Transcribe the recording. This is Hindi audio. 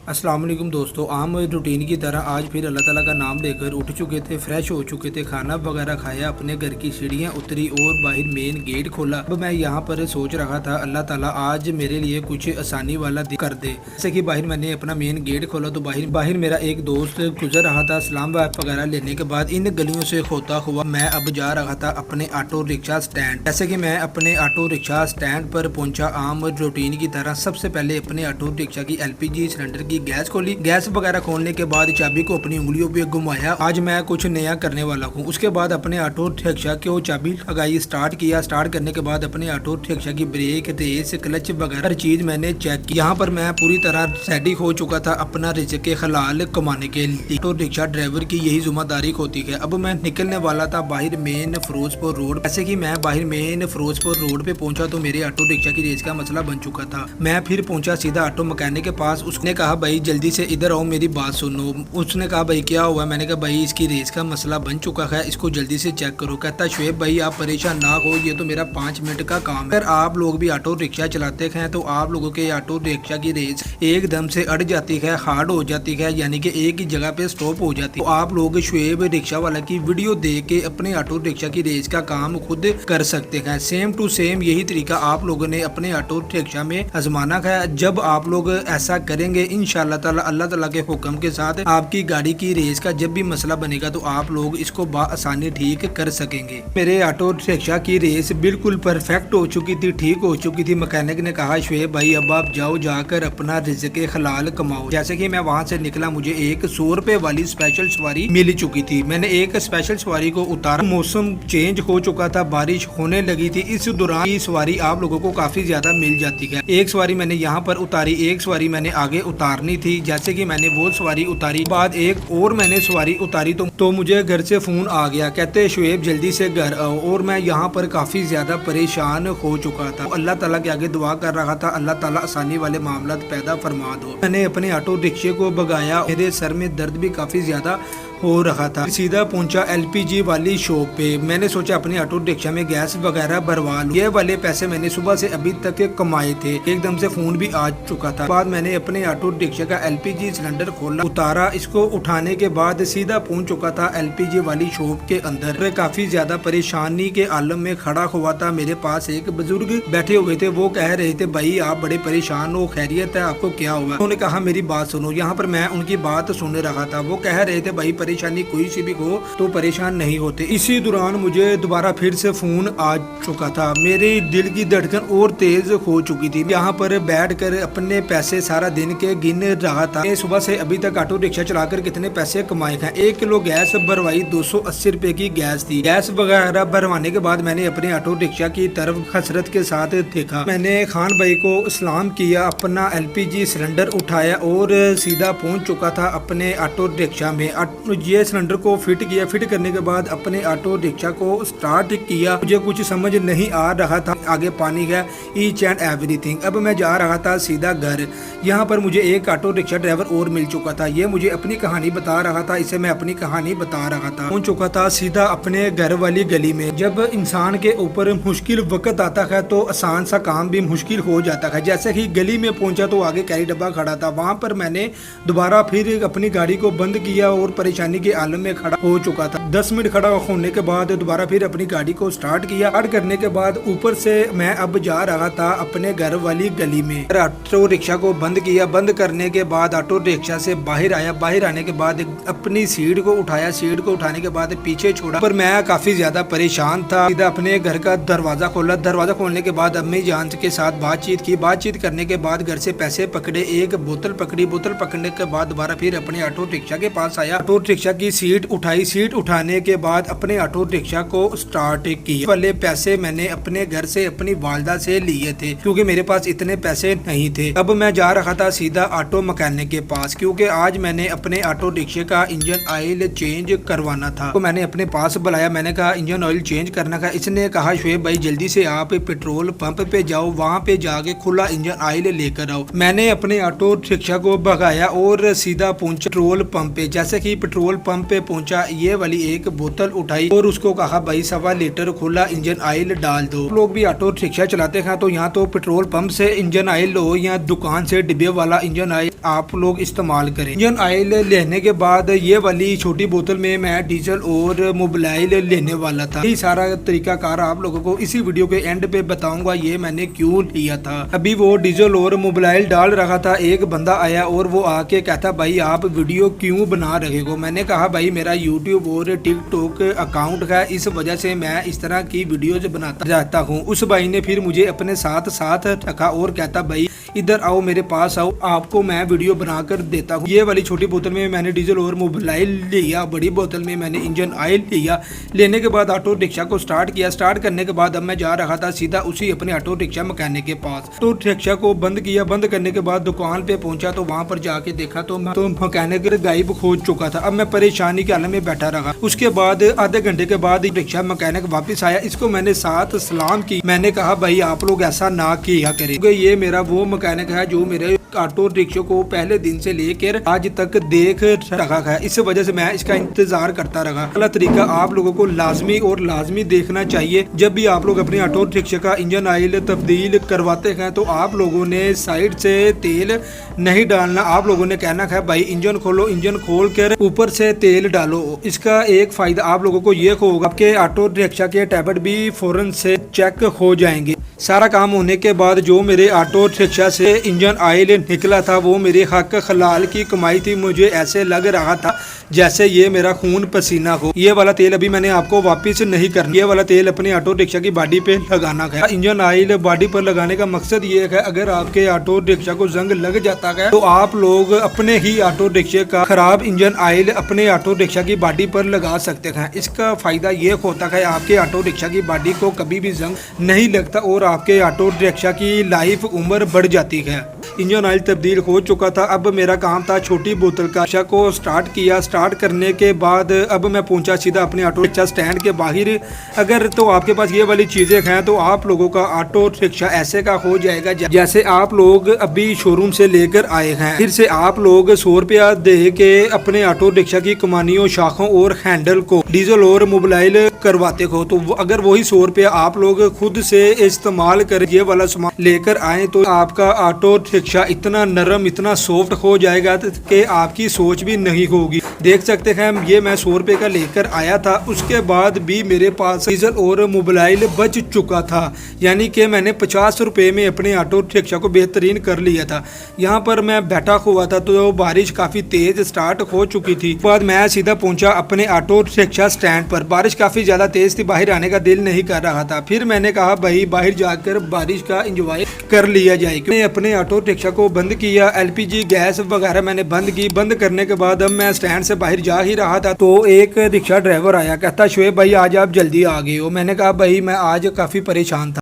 अस्सलाम वालेकुम दोस्तों, आम रूटीन की तरह आज फिर अल्लाह ताला का नाम लेकर उठ चुके थे, फ्रेश हो चुके थे, खाना वगैरह खाया, अपने घर की सीढ़ियाँ उतरी और बाहर मेन गेट खोला। अब मैं यहाँ पर सोच रहा था अल्लाह ताला आज मेरे लिए कुछ आसानी वाला कर दे। जैसे कि बाहर मैंने अपना मेन गेट खोला तो बाहर मेरा एक दोस्त गुजर रहा था। सलाम वगैरह लेने के बाद इन गलियों से होता हुआ मैं अब जा रहा था अपने ऑटो रिक्शा स्टैंड। जैसे कि मैं अपने ऑटो रिक्शा स्टैंड पर पहुंचा, आम रूटीन की तरह सबसे पहले अपने ऑटो रिक्शा की LPG सिलेंडर की गैस खोली। गैस वगैरह खोलने के बाद चाबी को अपनी उंगलियों पे घुमाया। आज मैं कुछ नया करने वाला हूँ। उसके बाद अपने ऑटो रिक्शा को चाबी लगाई, स्टार्ट किया। स्टार्ट करने के बाद अपने ऑटो रिक्शा की ब्रेक, रेस, क्लच वगैरह हर चीज मैंने चेक की। यहाँ पर मैं पूरी तरह रेडी हो चुका था अपना रिज़्क़ के हलाल कमाने के लिए। ऑटो रिक्शा ड्राइवर की यही जिम्मेदारी होती है। अब मैं निकलने वाला था बाहर मेन फिरोजपुर रोड। ऐसे कि मैं बाहर मेन फिरोजपुर रोड पे पहुंचा तो मेरे ऑटो रिक्शा की रेस का मसला बन चुका था। मैं फिर पहुंचा सीधा ऑटो मैकेनिक के पास। उसने कहा भाई जल्दी से इधर आओ, मेरी बात सुनो। उसने कहा भाई क्या हुआ? मैंने कहा भाई इसकी रेस का मसला बन चुका है, इसको जल्दी से चेक करो। कहता शुएब भाई आप परेशान ना हो, ये तो मेरा 5 मिनट का काम है। अगर आप लोग भी ऑटो रिक्शा चलाते हैं तो आप लोगों के ऑटो रिक्शा की रेस एकदम से अड़ जाती है, हार्ड हो जाती है, यानी कि एक ही जगह पे स्टॉप हो जाती है। तो आप लोग शुएब रिक्शा वाला की वीडियो देख के अपने ऑटो रिक्शा की रेस का काम खुद कर सकते हैं। सेम टू सेम यही तरीका आप लोगों ने अपने ऑटो रिक्शा में आजमाना है। जब आप लोग ऐसा करेंगे इंशाअल्लाह ताला अल्लाह ताला के हुक्म के साथ आपकी गाड़ी की रेस का जब भी मसला बनेगा तो आप लोग इसको आसानी ठीक कर सकेंगे। मेरे ऑटो रिक्शा की रेस बिल्कुल परफेक्ट हो चुकी थी, ठीक हो चुकी थी। मैकेनिक ने कहा शुएब भाई अब आप जाओ, जाकर अपना रिज़्क़ हलाल कमाओ। जैसे कि मैं वहां से निकला, मुझे एक 100 रुपए वाली स्पेशल सवारी मिल चुकी थी। मैंने एक स्पेशल सवारी को उतारा। मौसम चेंज हो चुका था, बारिश होने लगी थी। इस दौरान की सवारी आप लोगों को काफी ज्यादा मिल जाती है। एक सवारी मैंने यहाँ पर उतारी, एक सवारी मैंने आगे उतारनी थी। जैसे कि मैंने वो सवारी उतारी, बाद एक और मैंने सवारी उतारी तो मुझे घर से फोन आ गया, कहते शुएब जल्दी से घर आओ। और मैं यहाँ पर काफी ज्यादा परेशान हो चुका था। अल्लाह ताला के आगे दुआ कर रहा था अल्लाह ताला आसानी वाले मामला पैदा फरमा दो। मैंने अपने ऑटो रिक्शे को भगाया। मेरे सर में दर्द भी काफी ज्यादा हो रहा था। सीधा पहुंचा LPG वाली शॉप पे। मैंने सोचा अपने ऑटो रिक्शा में गैस वगैरह भरवा लूं। ये वाले पैसे मैंने सुबह से अभी तक कमाए थे। एकदम से फोन भी आ चुका था। बाद मैंने अपने ऑटो रिक्शा का LPG सिलेंडर खोला, उतारा। इसको उठाने के बाद सीधा पहुंच चुका था LPG वाली शॉप के अंदर। मैं काफी ज्यादा परेशानी के आलम में खड़ा हुआ था। मेरे पास एक बुजुर्ग बैठे हुए थे। वो कह रहे थे भाई आप बड़े परेशान हो, खैरियत है, आपको क्या हुआ? उन्होंने कहा मेरी बात सुनो। यहाँ पर मैं उनकी बात सुन रहा था। वो कह रहे थे भाई परेशानी कोई सी भी हो तो परेशान नहीं होते। इसी दौरान मुझे दोबारा फिर से फोन आ चुका था। मेरे दिल की धड़कन और तेज हो चुकी थी। यहाँ पर बैठकर अपने पैसे सारा दिन के गिन रहा था। सुबह से अभी तक ऑटो रिक्शा चलाकर कितने पैसे कमाए हैं। 1 किलो गैस भरवाई, 280 रुपए की गैस थी। गैस वगैरह भरवाने के बाद मैंने अपने ऑटो रिक्शा की तरफ हसरत के साथ देखा। मैंने खान भाई को सलाम किया, अपना LPG सिलेंडर उठाया और सीधा पहुंच चुका था अपने ऑटो रिक्शा में। ये सिलेंडर को फिट किया। फिट करने के बाद अपने ऑटो रिक्शा को स्टार्ट किया। मुझे कुछ समझ नहीं आ रहा था, आगे पानी है, ईच एंड एवरीथिंग। अब मैं जा रहा था सीधा घर। यहाँ पर मुझे एक ऑटो रिक्शा ड्राइवर और मिल चुका था। ये मुझे अपनी कहानी बता रहा था, इसे मैं अपनी कहानी बता रहा था। पहुंच चुका था सीधा अपने घर वाली गली में। जब इंसान के ऊपर मुश्किल वक्त आता है तो आसान सा काम भी मुश्किल हो जाता है। जैसे ही गली में पहुंचा तो आगे कैरी डब्बा खड़ा था। वहां पर मैंने दोबारा फिर अपनी गाड़ी को बंद किया और परेशानी के आलम में खड़ा हो चुका था। 10 मिनट खड़ा होने के बाद दोबारा फिर अपनी गाड़ी को स्टार्ट किया। स्टार्ट करने के बाद ऊपर से मैं अब जा रहा था अपने घर वाली गली में। ऑटो रिक्शा को बंद किया। बंद करने के बाद ऑटो रिक्शा से बाहर आया। बाहर आने के बाद अपनी सीट को उठाया। सीट को उठाने के बाद पीछे छोड़ा। पर मैं काफी ज्यादा परेशान था। सीधा अपने घर का दरवाजा खोला। दरवाजा खोलने के बाद अम्मी जान के साथ बातचीत की। बातचीत करने के बाद घर से पैसे पकड़े, एक बोतल पकड़ी। बोतल पकड़ने के बाद दोबारा फिर अपने ऑटो रिक्शा के पास आया। ऑटो रिक्शा की सीट उठाई। सीट उठाने के बाद अपने ऑटो रिक्शा को स्टार्ट किया। वाले पैसे मैंने अपने घर से अपनी वालदा से लिए थे क्योंकि मेरे पास इतने पैसे नहीं थे। अब मैं जा रहा था सीधा ऑटो मैकेनिक के पास क्योंकि आज मैंने अपने ऑटो रिक्शे का इंजन ऑयल चेंज करवाना था। तो मैंने अपने पास बुलाया। मैंने कहा इंजन ऑयल चेंज करना था। इसने कहा शुएब भाई जल्दी से आप पेट्रोल पंप पे जाओ, वहाँ पे जाके खुला इंजन ऑयल लेकर आओ। मैंने अपने ऑटो रिक्शा को भगाया और सीधा पहुंचा पेट्रोल पंप पे। जैसे कि पेट्रोल पेट्रोल पंप पे पहुंचा, ये वाली एक बोतल उठाई और उसको कहा भाई 1.25 लीटर खुला इंजन ऑयल डाल दो। लोग भी ऑटो रिक्शा चलाते हैं तो यहाँ तो पेट्रोल पंप से इंजन ऑयल लो या दुकान से डिब्बे वाला इंजन ऑयल आप लोग इस्तेमाल करें। इंजन ऑयल लेने के बाद ये वाली छोटी बोतल में मैं डीजल और मोबिलाइल लेने वाला था। यही सारा तरीकाकार आप लोगों को इसी वीडियो के एंड पे बताऊंगा ये मैंने क्यों लिया था। अभी वो डीजल और मोबिलाइल डाल रखा था, एक बंदा आया और वो आके कहता भाई आप वीडियो क्यों बना रहे हो। मैंने कहा भाई मेरा यूट्यूब और टिकटॉक अकाउंट है, इस वजह से मैं इस तरह की वीडियोज बनाता रहता हूँ। उस भाई ने फिर मुझे अपने साथ साथ रखा और कहता भाई इधर आओ मेरे पास आओ, आपको मैं वीडियो बनाकर देता हूँ। ये वाली छोटी बोतल में मैंने डीजल और मोबिलाइल लिया, बड़ी बोतल में मैंने इंजन ऑयल लिया। लेने के बाद ऑटो रिक्शा को स्टार्ट किया। स्टार्ट करने के बाद अब मैं जा रहा था सीधा उसी अपने ऑटो रिक्शा मैकेनिक के पास। तो रिक्शा को बंद किया, बंद करने के बाद दुकान पे पहुंचा तो वहां पर जाके देखा तो मैकेनिक गायब हो चुका था। अब मैं परेशानी के हालत में बैठा रहा। उसके बाद आधे घंटे के बाद रिक्शा मैकेनिक वापस आया, इसको मैंने साथ सलाम की। मैंने कहा भाई आप लोग ऐसा ना किया करें, ये मेरा वो मैकेनिक है जो मेरे ऑटो रिक्शा को पहले दिन से लेकर आज तक देख रखा है, इस वजह से मैं इसका इंतजार करता रहा। अगला तरीका आप लोगों को लाजमी देखना चाहिए। जब भी आप लोग अपने ऑटो रिक्शा का इंजन ऑयल तब्दील करवाते हैं तो आप लोगों ने साइड से तेल नहीं डालना। आप लोगों ने कहना है भाई इंजन खोलो, इंजन खोल कर ऊपर से तेल डालो। इसका एक फायदा आप लोगों को ये होगा, आपके ऑटो रिक्शा के टैबलेट भी फौरन से चेक हो जाएंगे। सारा काम होने के बाद जो मेरे ऑटो रिक्शा से इंजन ऑयल निकला था वो मेरे हक हलाल की कमाई थी। मुझे ऐसे लग रहा था जैसे ये मेरा खून पसीना हो। ये वाला तेल अभी मैंने आपको वापस नहीं करना, ये वाला तेल अपने ऑटो रिक्शा की बॉडी पे लगाना है। इंजन ऑयल बॉडी पर लगाने का मकसद ये है अगर आपके ऑटो रिक्शा को जंग लग जाता है तो आप लोग अपने ही ऑटो रिक्शे का खराब इंजन ऑयल अपने ऑटो रिक्शा की बॉडी पर लगा सकते हैं। इसका फायदा ये होता है आपके ऑटो रिक्शा की बॉडी को कभी भी जंग नहीं लगता और आपके ऑटो रिक्शा की लाइफ उम्र बढ़ जाती है। इंजन ऑयल तब्दील हो चुका था। अब मेरा काम था छोटी बोतल का रिक्शा को स्टार्ट किया। स्टार्ट करने के बाद अब मैं पहुंचा सीधा अपने ऑटो रिक्शा स्टैंड के बाहर। अगर तो आपके पास ये वाली चीजें हैं तो आप लोगों का ऑटो रिक्शा ऐसे का हो जाएगा जैसे आप लोग अभी शोरूम से लेकर आए हैं। फिर से आप लोग 100 रुपया दे के अपने ऑटो रिक्शा की कमानियों, शाखों और हैंडल को डीजल और मोबिलाइल करवाते हो तो अगर वही 100 रुपया आप लोग खुद से इस्तेमाल कर ये वाला सामान लेकर आए तो आपका ऑटो रिक्शा इतना नरम, इतना सॉफ्ट हो जाएगा कि आपकी सोच भी नहीं होगी। देख सकते हैं ये मैं 100 रुपये का लेकर आया था, उसके बाद भी मेरे पास डीजल और मोबिलाइल बच चुका था। यानी कि मैंने 50 रुपये में अपने ऑटो रिक्शा को बेहतरीन कर लिया था। यहाँ पर मैं बैठा हुआ था तो बारिश काफ़ी तेज़ स्टार्ट हो चुकी थी। बाद मैं सीधा पहुंचा अपने ऑटो रिक्शा स्टैंड पर। बारिश काफ़ी ज़्यादा तेज़ थी, बाहर आने का दिल नहीं कर रहा था। फिर मैंने कहा भाई बाहर जाकर बारिश का इंजॉय कर लिया जाए। मैंने अपने ऑटो रिक्शा को बंद किया, एलपीजी गैस वगैरह मैंने बंद की। बंद करने के बाद अब मैं स्टैंड से बाहर जा ही रहा था तो एक रिक्शा ड्राइवर आया, कहता शोएब भाई आज आप जल्दी आ गए हो। मैंने कहा भाई मैं आज काफ़ी परेशान था।